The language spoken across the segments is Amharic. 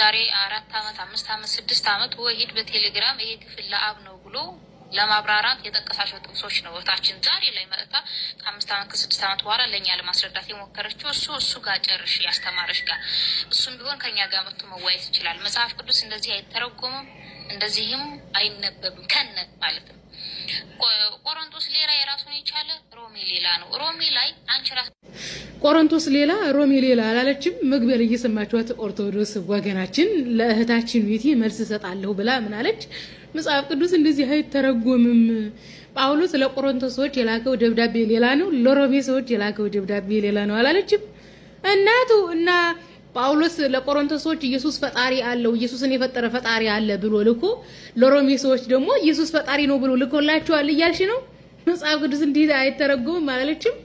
የዛሬ 4 ዓመት 5 ዓመት 6 ዓመት ወሂድ በቴሌግራም ይሄ ክፍል ለአብ ነው ብሎ ለማብራራት የጠቀሳቸው ጥቅሶች ነው ወታችን ዛሬ ላይ መጣ ከ5 ዓመት ከ6 ዓመት በኋላ ለኛ ለማስረዳት የሞከረችው እሱ ጋር ጨርሽ ያስተማረሽ ጋር እሱም ቢሆን ከኛ ጋር መጥቶ መዋየት ይችላል። መጽሐፍ ቅዱስ እንደዚህ አይተረጎምም እንደዚህም አይነበብም ከነ ማለት ነው። ቆሮንቶስ ሌላ የራሱን የቻለ ሮሜ ሌላ ነው። ሮሜ ላይ አንቺ ራስ ቆሮንቶስ ሌላ ሮሜ ሌላ አላለችም። መግቢያ ላይ እየሰማችኋት ኦርቶዶክስ ወገናችን ለእህታችን ቤቲ መልስ ሰጣለሁ ብላ ምን አለች? መጽሐፍ ቅዱስ እንደዚህ አይተረጎምም። ጳውሎስ ለቆሮንቶስ ሰዎች የላከው ደብዳቤ ሌላ ነው፣ ለሮሜ ሰዎች የላከው ደብዳቤ ሌላ ነው አላለችም? እናቱ እና ጳውሎስ ለቆሮንቶስ ሰዎች ኢየሱስ ፈጣሪ አለው ኢየሱስን የፈጠረ ፈጣሪ አለ ብሎ ልኮ ለሮሜ ሰዎች ደግሞ ኢየሱስ ፈጣሪ ነው ብሎ ልኮላቸዋል እያልሽ ነው? መጽሐፍ ቅዱስ እንዲህ አይተረጎምም አላለችም?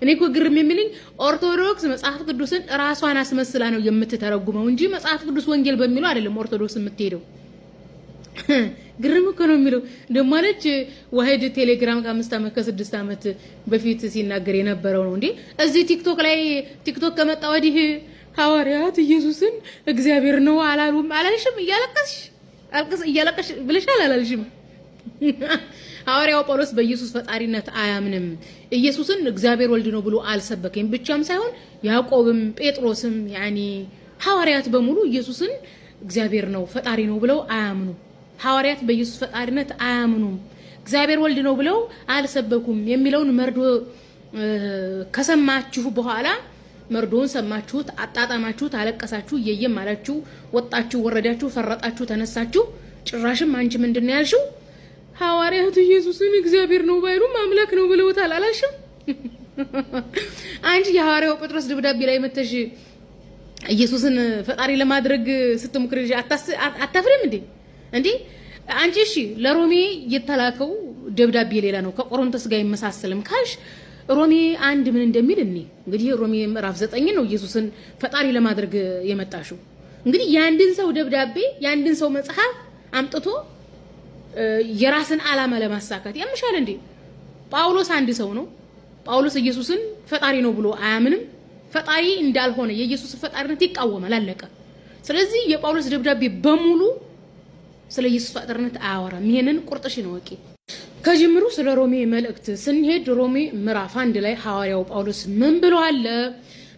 እኔ እኮ ግርም የሚልኝ ኦርቶዶክስ መጽሐፍ ቅዱስን ራሷን አስመስላ ነው የምትተረጉመው እንጂ መጽሐፍ ቅዱስ ወንጌል በሚለው አይደለም ኦርቶዶክስ የምትሄደው። ግርም እኮ ነው የሚለው ደግሞ አለች ወሂድ ቴሌግራም ከ5 ዓመት ከ6 ዓመት በፊት ሲናገር የነበረው ነው እንዴ። እዚህ ቲክቶክ ላይ ቲክቶክ ከመጣ ወዲህ ሐዋርያት ኢየሱስን እግዚአብሔር ነው አላሉም አላልሽም? እያለቀሽ ብለሻል አላልሽም? ሐዋርያው ጳውሎስ በኢየሱስ ፈጣሪነት አያምንም ኢየሱስን እግዚአብሔር ወልድ ነው ብሎ አልሰበከም ብቻም ሳይሆን ያዕቆብም ጴጥሮስም ያኒ ሐዋርያት በሙሉ ኢየሱስን እግዚአብሔር ነው ፈጣሪ ነው ብለው አያምኑ። ሐዋርያት በኢየሱስ ፈጣሪነት አያምኑም እግዚአብሔር ወልድ ነው ብለው አልሰበኩም የሚለውን መርዶ ከሰማችሁ በኋላ መርዶን ሰማችሁት፣ አጣጣማችሁት፣ አለቀሳችሁ፣ እየየም አላችሁ፣ ወጣችሁ፣ ወረዳችሁ፣ ፈረጣችሁ፣ ተነሳችሁ። ጭራሽም አንቺ ምንድነው ያልሽው? ሐዋርያቱ ኢየሱስን እግዚአብሔር ነው ባይሉም አምላክ ነው ብለውታል አላልሽም? አንቺ የሐዋርያው ጴጥሮስ ደብዳቤ ላይ መተሽ ኢየሱስን ፈጣሪ ለማድረግ ስትሞክሪ አታፍሪም እንዴ? አንቺ እሺ ለሮሜ የተላከው ደብዳቤ ሌላ ነው ከቆሮንቶስ ጋር ይመሳሰልም ካልሽ ሮሜ 1 ምን እንደሚል እንግዲህ ሮሜ ምዕራፍ 9 ነው ኢየሱስን ፈጣሪ ለማድረግ የመጣሽው። እንግዲህ ያንድን ሰው ደብዳቤ ያንድን ሰው መጽሐፍ አምጥቶ የራስን ዓላማ ለማሳካት ያምሻል እንዴ? ጳውሎስ አንድ ሰው ነው። ጳውሎስ ኢየሱስን ፈጣሪ ነው ብሎ አያምንም። ፈጣሪ እንዳልሆነ የኢየሱስ ፈጣሪነት ይቃወማል። አለቀ። ስለዚህ የጳውሎስ ደብዳቤ በሙሉ ስለ ኢየሱስ ፈጣሪነት አያወራም። ይሄንን ቁርጥሽ ነው ወቂ። ከጅምሩ ስለ ሮሜ መልእክት ስንሄድ ሮሜ ምዕራፍ 1 ላይ ሐዋርያው ጳውሎስ ምን ብሏል?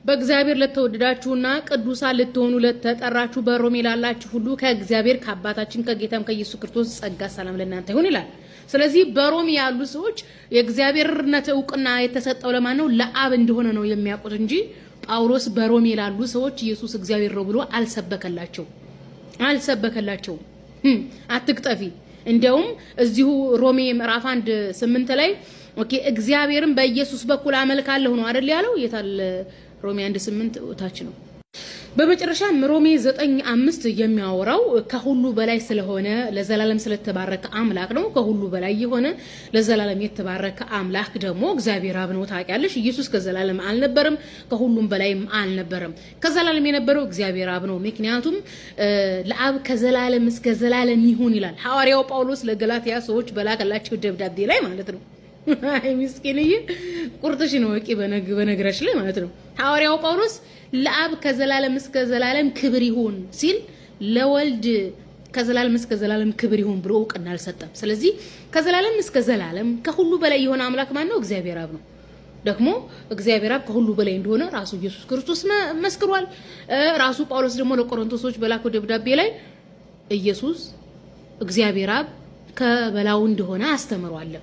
በእግዚአብሔር ለተወደዳችሁና ቅዱሳን ልትሆኑ ለተጠራችሁ በሮሜ ላላችሁ ሁሉ ከእግዚአብሔር ከአባታችን ከጌታም ከኢየሱስ ክርስቶስ ጸጋ ሰላም ለእናንተ ይሁን ይላል። ስለዚህ በሮሜ ያሉ ሰዎች የእግዚአብሔርነት ዕውቅና የተሰጠው ለማን ነው? ለአብ እንደሆነ ነው የሚያውቁት እንጂ ጳውሎስ በሮሜ ላሉ ሰዎች ኢየሱስ እግዚአብሔር ነው ብሎ አልሰበከላቸው። አትቅጠፊ። እንደውም እዚሁ ሮሜ ምዕራፍ 1:8 ላይ ኦኬ እግዚአብሔርን በኢየሱስ በኩል አመልካለሁ ነው አይደል ያለው? የታል ሮሜ 1:8 ታች ነው። በመጨረሻ ሮሜ 9:5 የሚያወራው ከሁሉ በላይ ስለሆነ ለዘላለም ስለተባረከ አምላክ ነው። ከሁሉ በላይ የሆነ ለዘላለም የተባረከ አምላክ ደግሞ እግዚአብሔር አብ ነው። ታውቂያለሽ፣ ኢየሱስ ከዘላለም አልነበረም፣ ከሁሉም በላይም አልነበረም። ከዘላለም የነበረው እግዚአብሔር አብ ነው። ምክንያቱም ለአብ ከዘላለም እስከ ዘላለም ይሁን ይላል ሐዋርያው ጳውሎስ ለገላትያ ሰዎች በላከላቸው ደብዳቤ ላይ ማለት ነው። አይ ምስኪንዬ ቁርጥሽ ነው ወቂ በነገራሽ ላይ ማለት ነው። ሐዋርያው ጳውሎስ ለአብ ከዘላለም እስከ ዘላለም ክብር ይሁን ሲል ለወልድ ከዘላለም እስከ ዘላለም ክብር ይሁን ብሎ ዕውቅና አልሰጠም። ስለዚህ ከዘላለም እስከ ዘላለም ከሁሉ በላይ የሆነ አምላክ ማን ነው? እግዚአብሔር አብ ነው። ደግሞ እግዚአብሔር አብ ከሁሉ በላይ እንደሆነ ራሱ ኢየሱስ ክርስቶስ መስክሯል። ራሱ ጳውሎስ ደግሞ ለቆሮንቶሶች በላከው ደብዳቤ ላይ ኢየሱስ እግዚአብሔር አብ ከበላው እንደሆነ አስተምሯል።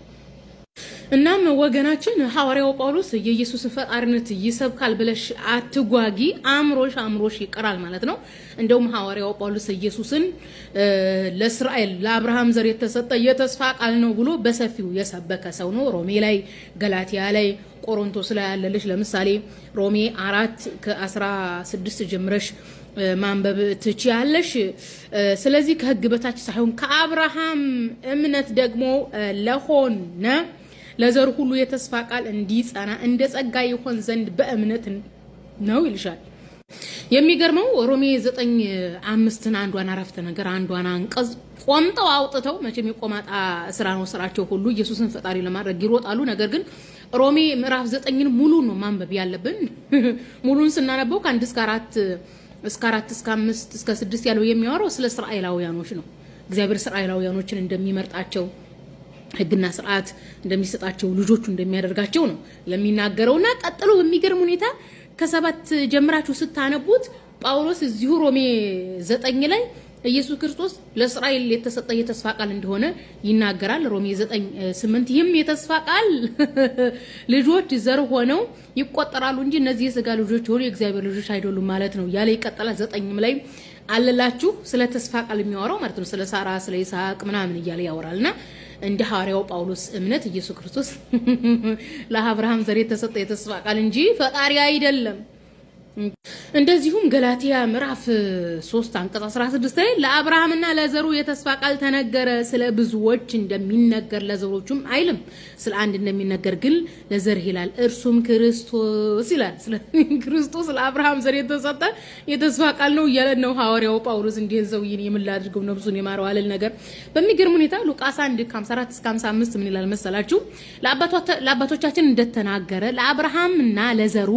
እናም ወገናችን ሐዋርያው ጳውሎስ የኢየሱስ ፈጣሪነት ይሰብካል ብለሽ አትጓጊ፣ አምሮሽ ይቀራል ማለት ነው። እንደውም ሐዋርያው ጳውሎስ ኢየሱስን ለእስራኤል ለአብርሃም ዘር የተሰጠ የተስፋ ቃል ነው ብሎ በሰፊው የሰበከ ሰው ነው። ሮሜ ላይ፣ ገላትያ ላይ፣ ቆሮንቶስ ላይ ያለልሽ ለምሳሌ ሮሜ 4:16 ጀምረሽ ማንበብ ትችያለሽ። ስለዚህ ከሕግ በታች ሳይሆን ከአብርሃም እምነት ደግሞ ለሆነ ለዘር ሁሉ የተስፋ ቃል እንዲጸና እንደ ጸጋ ይሆን ዘንድ በእምነት ነው ይልሻል። የሚገርመው ሮሜ 9:5 አንዷን አረፍተ ነገር አንዷን አንቀጽ ቆምጠው አውጥተው መቼም የቆማጣ ስራ ነው ስራቸው ሁሉ ኢየሱስን ፈጣሪ ለማድረግ ይሮጣሉ። ነገር ግን ሮሜ ምዕራፍ 9ን ሙሉ ነው ማንበብ ያለብን። ሙሉን ስናነበው ከ1 እስከ 4 እስከ 4 እስከ 5 እስከ 6 ያለው የሚያወራው ስለ እስራኤላውያኖች ነው። እግዚአብሔር እስራኤላውያኖችን እንደሚመርጣቸው ህግና ስርዓት እንደሚሰጣቸው ልጆቹ እንደሚያደርጋቸው ነው የሚናገረውና ቀጥሎ በሚገርም ሁኔታ ከ7 ጀምራችሁ ስታነቡት ጳውሎስ እዚሁ ሮሜ 9 ላይ ኢየሱስ ክርስቶስ ለእስራኤል የተሰጠ የተስፋ ቃል እንደሆነ ይናገራል። ሮሜ 9:8 ይህም የተስፋ ቃል ልጆች ዘር ሆነው ይቆጠራሉ እንጂ እነዚህ የሥጋ ልጆች ሆኑ የእግዚአብሔር ልጆች አይደሉም ማለት ነው ያለ ይቀጥላል። 9ም ላይ አለላችሁ ስለ ተስፋ ቃል የሚያወራው ማለት ነው። ስለ ሳራ ስለ ይስሐቅ ምናምን እያለ ያወራልና እንደ ሐዋርያው ጳውሎስ እምነት ኢየሱስ ክርስቶስ ለአብርሃም ዘር የተሰጠ የተስፋ ቃል እንጂ ፈጣሪ አይደለም። እንደዚሁም ገላትያ ምዕራፍ 3 አንቀጽ 16 ላይ ለአብርሃምና ለዘሩ የተስፋ ቃል ተነገረ፣ ስለ ብዙዎች እንደሚነገር ለዘሮቹም አይልም፣ ስለ አንድ እንደሚነገር ግን ለዘር ይላል፣ እርሱም ክርስቶስ ይላል። ስለ ክርስቶስ ለአብርሃም ዘር የተሰጠ የተስፋ ቃል ነው እያለ ነው ሐዋርያው ጳውሎስ። እንዴት ዘውይን የምላድርገው ነብሱን የማረው አለል ነገር በሚገርም ሁኔታ ሉቃስ 1:54 እስከ 55 ምን ይላል መሰላችሁ? ለአባቶቻችን እንደተናገረ ለአብርሃምና ለዘሩ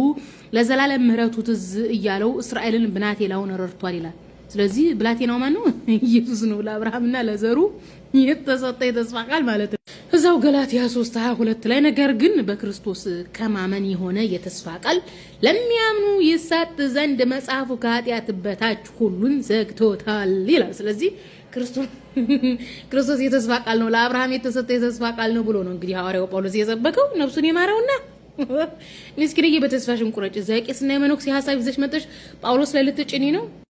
ለዘላለም ምህረቱ ትዝ እያለው እስራኤልን ብላቴናውን ረድቷል ይላል። ስለዚህ ብላቴናው ማን ነው? ኢየሱስ ነው። ለአብርሃምና ለዘሩ የተሰጠ የተስፋ ቃል ማለት ነው። እዛው ገላትያ 3:22 ላይ ነገር ግን በክርስቶስ ከማመን የሆነ የተስፋ ቃል ለሚያምኑ ይሰጥ ዘንድ መጽሐፉ ከኃጢአት በታች ሁሉን ዘግቶታል ይላል። ስለዚህ ክርስቶስ የተስፋ ቃል ነው፣ ለአብርሃም የተሰጠ የተስፋ ቃል ነው ብሎ ነው እንግዲህ ሐዋርያው ጳውሎስ የሰበከው። ነፍሱን ይማረውና ምስኪንዬ በተስፋሽም ቁረጭ። ቄስና የመነኩሴ ሐሳብ ይዘሽ መጥተሽ ጳውሎስ ላይ ልትጭኒ ነው።